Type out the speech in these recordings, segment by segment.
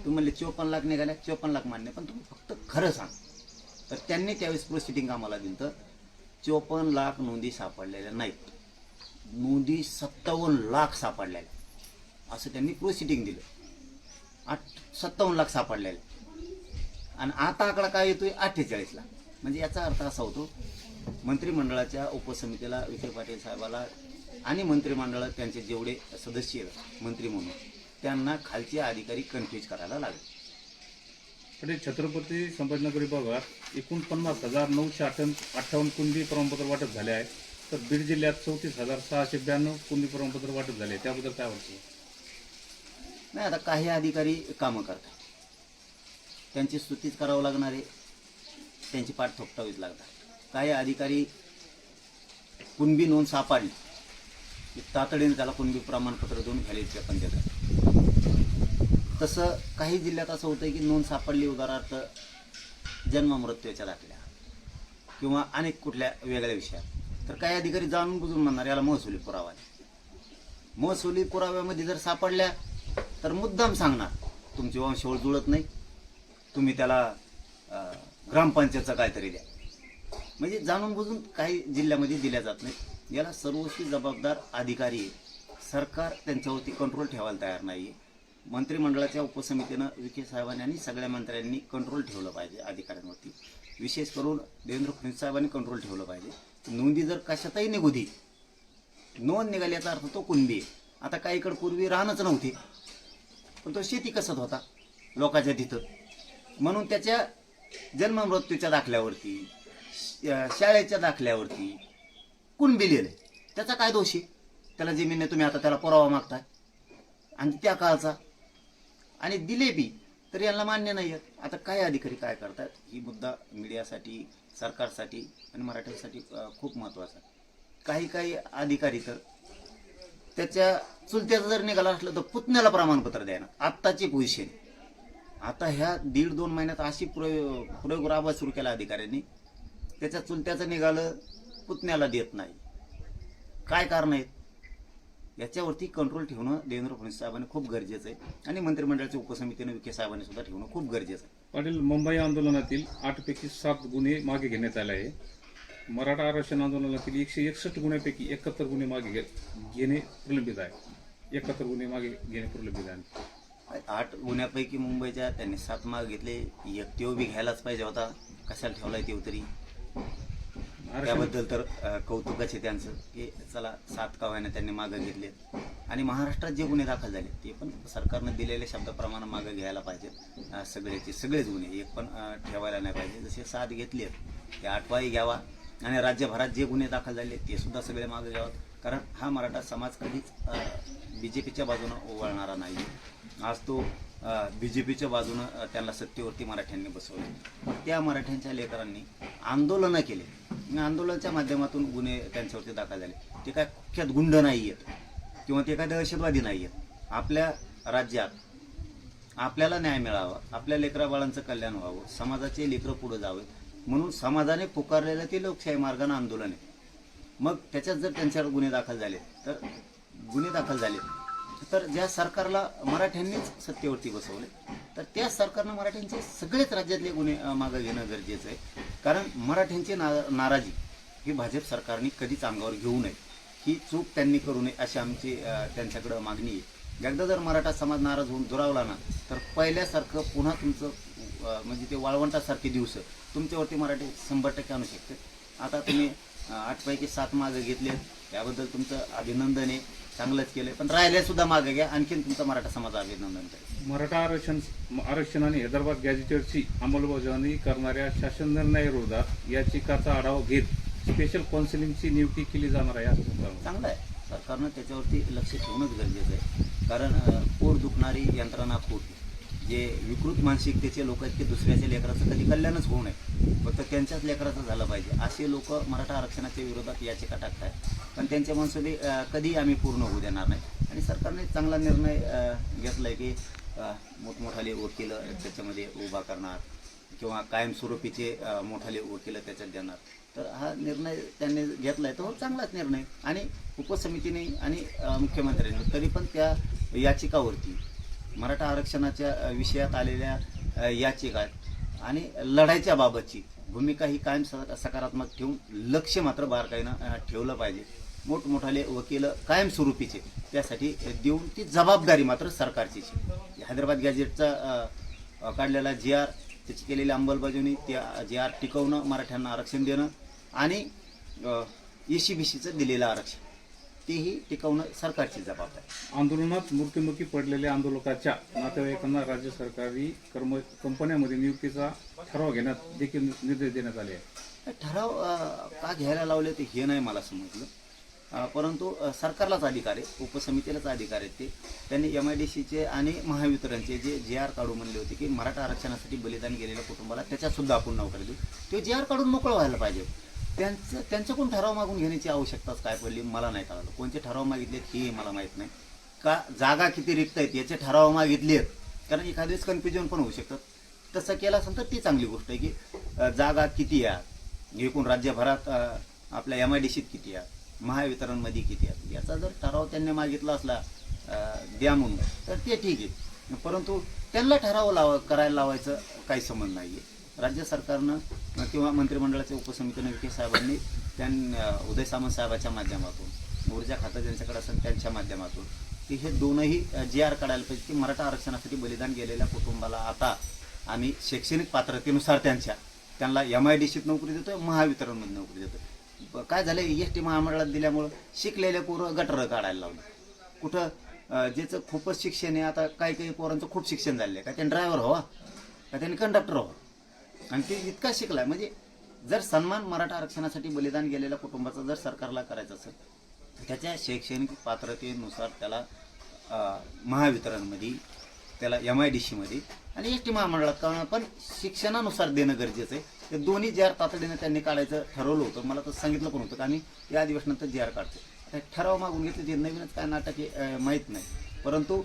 तुम्ही म्हणले 54 लाख निघाल्या, 54 लाख मान्य, पण तुम्ही फक्त खरं सांग. तर त्यांनी त्यावेळेस प्रोसिडिंग आम्हाला दिलं तर 54 लाख नोंदी सापडलेल्या नाहीत, नोंदी 57 लाख सापडलेल्या असं त्यांनी प्रोसिडिंग दिलं. 57 लाख सापडलेले आणि आता आकडा काय येतोय 48 लाख. म्हणजे याचा अर्थ असा होतो मंत्रिमंडळाच्या उपसमितीला विखे पाटील साहेबाला आणि मंत्रिमंडळात त्यांचे जेवढे सदस्य मंत्री म्हणून त्यांना खालचे अधिकारी कन्फ्यूज करायला लागले. म्हणजे छत्रपती संभाजीनगर विभागात 49,958 कुणबी प्रमाणपत्र वाटप झाले आहे, तर बीड जिल्ह्यात 34,692 कुणबी प्रमाणपत्र वाटप झाले. त्याबद्दल काय वाटतं? नाही, आता काही अधिकारी कामं करतात, त्यांची स्तुतीच करावं लागणार आहे, त्यांची पाठ थोपटावीच लागणार. काही अधिकारी कुणबी नोंद सापडली की तातडीने त्याला कुणबी प्रमाणपत्र देऊन व्हॅलिडिटी पण देतात. तसं काही जिल्ह्यात असं होतं की नोंद सापडली, उदाहरणार्थ जन्म मृत्यूच्या दाखल्या किंवा अनेक कुठल्या वेगळ्या विषयात, तर काही अधिकारी जाणून बुजून म्हणणार याला महसुली पुरावा आहे. महसुली पुराव्यामध्ये जर सापडल्या तर मुद्दाम सांगणार तुमची वंशावळ जुळत नाही, तुम्ही त्याला ग्रामपंचायतचं काहीतरी द्या. म्हणजे जाणून बुजून काही जिल्ह्यामध्ये दिल्या जात नाही. याला सर्वस्वी जबाबदार अधिकारी आहे. सरकार त्यांच्यावरती कंट्रोल ठेवायला तयार नाही आहे. मंत्रिमंडळाच्या उपसमितीनं विखे साहेबांनी आणि सगळ्या मंत्र्यांनी कंट्रोल ठेवलं पाहिजे अधिकाऱ्यांवरती. विशेष करून देवेंद्र फडणवीस साहेबांनी कंट्रोल ठेवलं पाहिजे. नोंदी जर कशातही निघू दे, नोंद निघाली याचा अर्थ तो कुणबी आहे. आता काहीकडे पूर्वी राहणंच नव्हती, पण तो शेती कसत होता लोकांच्या तिथं, म्हणून त्याच्या जन्म मृत्यूच्या दाखल्यावरती, शाळेच्या दाखल्यावरती कुणबी लिहिलंय. त्याचा काय दोष आहे? त्याला जमीन तुम्ही आता त्याला पुरावा मागताय आणि त्या काळचा, आणि दिले बी तर यांना मान्य नाही आहेत. आता काय अधिकारी काय करतात, ही मुद्दा मीडियासाठी, सरकारसाठी आणि मराठ्यांसाठी खूप महत्त्वाचा आहे. काही अधिकारी तर त्याच्या चुलत्याचं जर निघाला असलं तर पुतण्याला प्रमाणपत्र द्यायला. आत्ताची पोझिशन, आता ह्या 1.5-2 महिन्यात अशी प्रयोग राबवा सुरू केला अधिकाऱ्यांनी, त्याच्या चुलत्याचं निघालं पुतण्याला देत नाही. काय कारण आहेत? याच्यावरती कंट्रोल ठेवणं देवेंद्र फडणवीस साहेबांनी खूप गरजेचं आहे आणि मंत्रिमंडळाच्या उपसमितीनं विखे साहेबांनी सुद्धा ठेवणं खूप गरजेचं आहे. पाटील, मुंबई आंदोलनातील 8 पैकी 7 गुन्हे मागे घेण्यात आले आहे. मराठा आरक्षण आंदोलनातील 161 गुन्ह्यापैकी 71 गुन्हे मागे घेणे प्रलंबित आहे. 71 गुन्हे मागे घेणे प्रलंबित आहे. 8 गुन्ह्यापैकी मुंबईच्या त्यांनी 7 मागे घेतले. एक तेव बी घ्यायलाच पाहिजे होता, कशाला ठेवलाय तेव तरी. त्याबद्दल तर कौतुकच आहे त्यांचं की चला 7 का होईना त्यांनी मागं घेतले. आणि महाराष्ट्रात जे गुन्हे दाखल झाले ते पण सरकारनं दिलेल्या शब्दाप्रमाणे मागं घ्यायला पाहिजेत. सगळेच गुन्हे एक पण ठेवायला नाही पाहिजे. जसे 7 घेतले ते 8वाही घ्यावा आणि राज्यभरात जे गुन्हे दाखल झाले ते सुद्धा सगळे मागे घ्यावेत. कारण हा मराठा समाज कधीच BJPच्या बाजूनं वळणारा नाही. आज तो BJPच्या बाजूनं त्यांना सत्तेवरती मराठ्यांनी बसवले. त्या मराठ्यांच्या लेकरांनी आंदोलनं केले, आंदोलनाच्या माध्यमातून गुन्हे त्यांच्यावरती दाखल झाले. ते काय कुख्यात गुंड नाही आहेत किंवा ते काय दहशतवादी नाही आहेत. आपल्या राज्यात आपल्याला न्याय मिळावा, आपल्या लेकराबाळांचं कल्याण व्हावं, समाजाचे लेकरं पुढे जावे म्हणून समाजाने पुकारलेलं ते लोकशाही मार्गाने आंदोलन आहे. मग त्याच्यात जर त्यांच्यावर गुन्हे दाखल झाले तर ज्या सरकारला मराठ्यांनीच सत्तेवरती बसवले तर त्या सरकारनं मराठ्यांचे सगळेच राज्यातले गुन्हे मागं घेणं गरजेचं आहे. कारण मराठ्यांची नाराजी ही भाजप सरकारने कधीच अंगावर घेऊ नये, ही चूक त्यांनी करू नये अशी आमची त्यांच्याकडं मागणी आहे. एकदा जर मराठा समाज नाराज होऊन दुरावला ना तर पहिल्यासारखं पुन्हा तुमचं म्हणजे ते वाळवंटासारखे दिवस तुमच्यावरती मराठी 100% आणू शकते. आता तुम्ही 8 पैकी 7 मागं घेतले, त्याबद्दल तुमचं अभिनंदन आहे, चांगलंच केलंय. पण राहिले सुद्धा मागे घ्या, आणखीन तुमचा मराठा समाज अभिनंदन करेल. मराठा आरक्षण आणि हैदराबाद गॅझेटरची अंमलबजावणी करणाऱ्या शासन निर्णयाविरोधात याचिकाचा आढावा घेत स्पेशल काउन्सिलिंगची नियुक्ती केली जाणार आहे असं चांगलं आहे. सरकारनं त्याच्यावरती लक्ष ठेवणंच गरजेचं आहे. कारण पोट दुखणारी यंत्रणा खूप, जे विकृत मानसिकतेचे लोक आहेत ते दुसऱ्याच्या लेकराचं कधी कल्याणच होऊ नये, फक्त त्यांच्याच लेकराचं झालं पाहिजे असे लोक मराठा आरक्षणाच्या विरोधात याचिका टाकतात. पण त्यांचे मनसुबे कधी आम्ही पूर्ण होऊ देणार नाही. आणि सरकारने चांगला निर्णय घेतला आहे की मोठमोठाले वकील त्याच्यामध्ये उभा करणार किंवा कायमस्वरूपीचे मोठाले वकील त्याच्यात देणार. तर हा निर्णय त्यांनी घेतला आहे तो चांगलाच निर्णय. आणि उपसमितीने आणि मुख्यमंत्र्यांनी तरी पण त्या याचिकावरती मराठा आरक्षणाच्या विषयात आलेल्या याचिका आणि लढाईच्या बाबतची भूमिका ही कायम सकारात्मक ठेवून लक्ष मात्र बारकाईनं ठेवलं पाहिजे. मोठमोठाले वकील कायमस्वरूपीचे त्यासाठी देऊन ती जबाबदारी मात्र सरकारचीच. हैदराबाद गॅझेटचा काढलेला GR, त्याची केलेली अंमलबजावणी, त्या GR टिकवणं, मराठ्यांना आरक्षण देणं आणि ECBCचं दिलेलं आरक्षण तेही टिकवणं सरकारची जबाबदारी. आंदोलनात मृत्युमुखी पडलेल्या आंदोलकाच्या नातेवाईकांना राज्य सरकारी कंपन्यांमध्ये नियुक्तीचा ठराव घेण्यात देखील निर्देश देण्यात आले आहे. ठराव का घ्यायला लावले ते हे नाही मला समजलं, परंतु सरकारलाच अधिकार आहे, उपसमितीलाच अधिकार आहे. त्यांनी MIDCचे आणि महावितरणचे जे GR काढू म्हणले होते की मराठा आरक्षणासाठी बलिदान गेलेल्या कुटुंबाला त्याच्यासुद्धा आपण नोकरी देऊ, ते GR काढून मोकळं व्हायला पाहिजे. त्यांच्याकडून ठराव मागून घेण्याची आवश्यकताच काय पडली मला नाही कळलं. कोणते ठराव मागितलेत हे मला माहीत नाही. का जागा किती रिक्त आहेत याचे ठराव मागितले आहेत, कारण एखाद्या वेळेस कन्फ्युजन पण होऊ शकतात. तसं केलं असेल तर ती चांगली गोष्ट आहे की जागा किती आहे, एकूण राज्यभरात आपल्या MIDCत किती आहे, महावितरणमध्ये किती आहे, याचा जर ठराव त्यांनी मागितला असला द्या म्हणून तर ते ठीक आहे. परंतु त्यांना ठराव करायला लावायचं काही संबंध नाही आहे. राज्य सरकारनं किंवा मंत्रिमंडळाच्या उपसमितीनं विखे साहेबांनी उदय सामंत साहेबाच्या माध्यमातून, ऊर्जा खातं ज्यांच्याकडे असेल त्यांच्या माध्यमातून की हे दोनही GR काढायला पाहिजे की मराठा आरक्षणासाठी बलिदान गेलेल्या कुटुंबाला आता आम्ही शैक्षणिक पात्रतेनुसार त्यांना MIDCत नोकरी देतोय, महावितरणमध्ये नोकरी देतोय. काय झालं, EST महामंडळात दिल्यामुळं शिकलेले पोरं गटर काढायला लावलं. कुठं ज्याचं खूपच शिक्षण आहे, आता काही पोरांचं खूप शिक्षण झालं आहे, का त्यांनी ड्रायव्हर व्हावा, का त्यांनी कंडक्टर व्हावा, आणि ते इतका शिकलाय. म्हणजे जर सन्मान मराठा आरक्षणासाठी बलिदान गेलेल्या कुटुंबाचा जर सरकारला करायचं असेल, त्याच्या शैक्षणिक पात्रतेनुसार त्याला महावितरणमध्ये, त्याला MIDCमध्ये आणि EST महामंडळात काढणं, पण शिक्षणानुसार देणं गरजेचं आहे. ते दोन्ही GR तातडीनं त्यांनी काढायचं ठरवलं होतं. मला तसं सांगितलं पण होतं की आम्ही या अधिवेशनानंतर GR काढतो. आता ठराव मागून घेतले, ते नवीनच काय नाटक आहे माहीत नाही. परंतु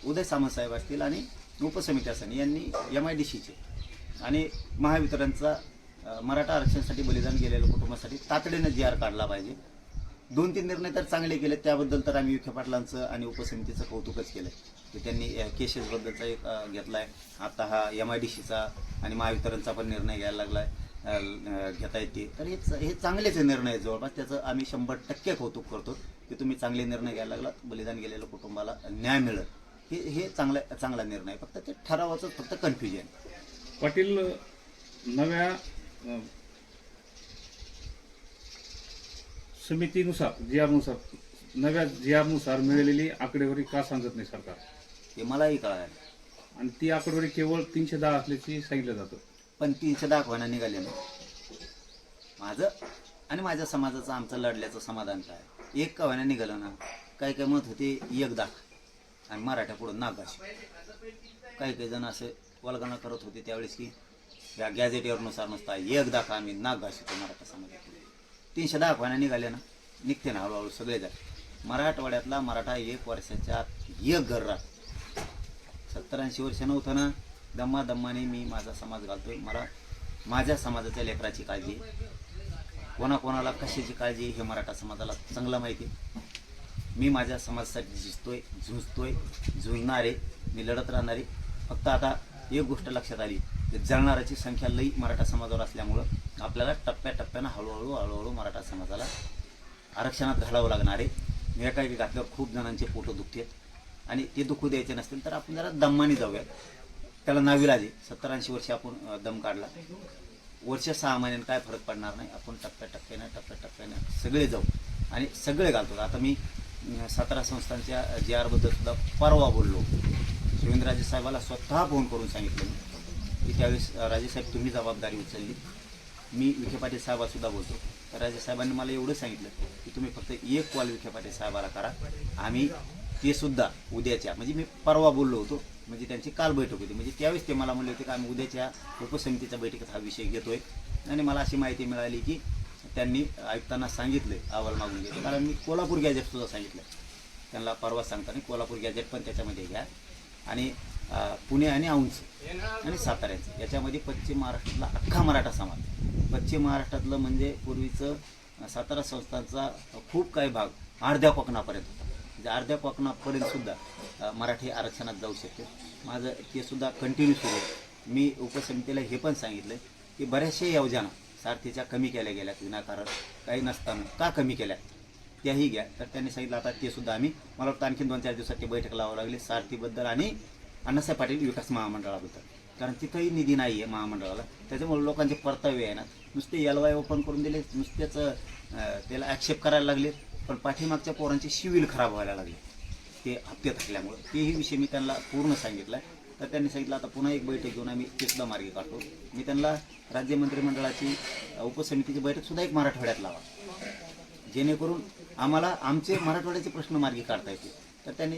उदय सामंत साहेब असतील आणि उपसमिती असेल यांनी MIDCचे आणि महावितरणचा मराठा आरक्षणासाठी बलिदान गेलेल्या कुटुंबासाठी तातडीनं GR काढला पाहिजे. 2-3 निर्णय तर चांगले केले, त्याबद्दल तर आम्ही विखे पाटलांचं आणि उपसमितीचं कौतुकच केलं की त्यांनी केसेसबद्दलचा एक घेतला आहे. आता हा MIDCचा आणि महावितरणचा पण निर्णय घ्यायला लागला घेता येते, तर हे चांगलेच निर्णय आहेत जवळपास. त्याचं आम्ही 100% कौतुक करतो की तुम्ही चांगले निर्णय घ्यायला लागलात, बलिदान गेलेल्या कुटुंबाला न्याय मिळेल, हे चांगला निर्णय आहे. फक्त ते ठरावाचं फक्त कन्फ्युजन. पाटील, नव्या समितीनुसार नव्या GR नुसार मिळालेली आकडेवारी का सांगत नाही सरकार? ते मलाही कळालं, आणि ती आकडेवारी केवळ 310 असल्याची सांगितलं जातं. पण 310 निघाले ना. माझं आणि माझ्या समाजाचं, आमचं लढल्याचं समाधान काय, एक कव्हाण्या निघालं ना. काही मत होते 1 दाख आणि मराठा पुढं नागाशी. काही जण असे वल्गना करत होते त्यावेळेस की या गॅझेटवरनुसार नुसता 1 दाख आम्ही नागाशी तो मराठा समाजात. 310 निघाले ना, निघते ना हळूहळू सगळे जण. मराठवाड्यातला मराठा 1 वर्षाच्या आत 1 घर राहत. 70-80 वर्ष नव्हतं ना. दम्माने मी माझा समाज घालतोय. मला माझ्या समाजाच्या लेकराची काळजी, कोणाकोणाला कशाची काळजी हे मराठा समाजाला चांगलं माहिती आहे. मी माझ्या समाजासाठी झुंजतोय, झुंजणारे, मी लढत राहणारे. फक्त आता एक गोष्ट लक्षात आली, जळणाऱ्याची संख्या लई मराठा समाजावर असल्यामुळं आपल्याला टप्प्याटप्प्यानं हळूहळू मराठा समाजाला आरक्षणात घालावं लागणार आहे. एकाएकी घातल्यावर खूप जणांचे पोटं दुखतात आणि ते दुखू द्यायचे नसतील तर आपण जरा दमाने जाऊयात. त्याला नाविलाज आहे. 70-80 वर्ष आपण दम काढला, वर्ष 6 महिन्यानं काय फरक पडणार नाही. आपण टप्प्याटप्प्यानं सगळे जाऊ आणि सगळे घालतो. आता मी 17 संस्थांच्या GR बद्दल सुद्धा परवा बोललो. शिवेंद्रराजे साहेबाला स्वतः फोन करून सांगितलं मी की त्यावेळेस राजेसाहेब तुम्ही जबाबदारी उचलली. मी विखे पाटील साहेबासुद्धा बोलतो. तर राजेसाहेबांनी मला एवढं सांगितलं की तुम्ही फक्त एक कॉल विखे पाटील साहेबाला करा. आम्ही ते सुद्धा उद्याच्या, म्हणजे मी परवा बोललो होतो, म्हणजे त्यांची काल बैठक होती, म्हणजे त्यावेळेस ते मला म्हणले होते की आम्ही उद्याच्या उपसमितीच्या बैठकीत हा विषय घेतोय. आणि मला अशी माहिती मिळाली की त्यांनी आयुक्तांना सांगितलं अहवाल मागून घ्यायचं. कारण मी कोल्हापूर गॅजेट सुद्धा सांगितलं त्यांना परवा सांगताना. कोल्हापूर गॅजेट पण त्याच्यामध्ये घ्या आणि पुणे आणि औंध आणि साताऱ्याचं याच्यामध्ये पश्चिम महाराष्ट्रातला अख्खा मराठा समाज, पश्चिम महाराष्ट्रातलं म्हणजे पूर्वीचं 17 संस्थांचा खूप काही भाग अर्ध्या कोकणापर्यंत म्हणजे अर्ध्या कोकणापर्यंत सुद्धा मराठी आरक्षणात जाऊ शकते. माझं ते सुद्धा कंटिन्यू सुरू आहे. मी उपसमितीला हे पण सांगितलं की बऱ्याचशा योजना सारथीच्या कमी केल्या गेल्यात विनाकारण काही नसताना का कमी केल्या त्याही घ्या. तर त्यांनी सांगितलं आता ते सुद्धा आम्ही मला वाटतं आणखी 2-4 दिवसात ते बैठक लावावं लागली सारथीबद्दल आणि अण्णासाहेब पाटील विकास महामंडळाबद्दल. कारण तिथंही निधी नाही आहे महामंडळाला. त्याच्यामुळे लोकांचे परतावे आहे ना, नुसते LY ओपन करून दिले, नुसतेच त्याला ॲक्सेप्ट करायला लागले, पण पाठीमागच्या पोरांची सिव्हिल खराब व्हायला लागली ते हप्ते थकल्यामुळे. तेही विषय मी त्यांना पूर्ण सांगितला. तर त्यांनी सांगितलं आता पुन्हा एक बैठक घेऊन आम्ही ते सुद्धा मार्गी काढतो. मी त्यांना राज्य मंत्रिमंडळाची उपसमितीची बैठक सुद्धा एक मराठवाड्यात लावा, जेणेकरून आम्हाला आमचे मराठवाड्याचे प्रश्न मार्गी काढता येतील. तर त्यांनी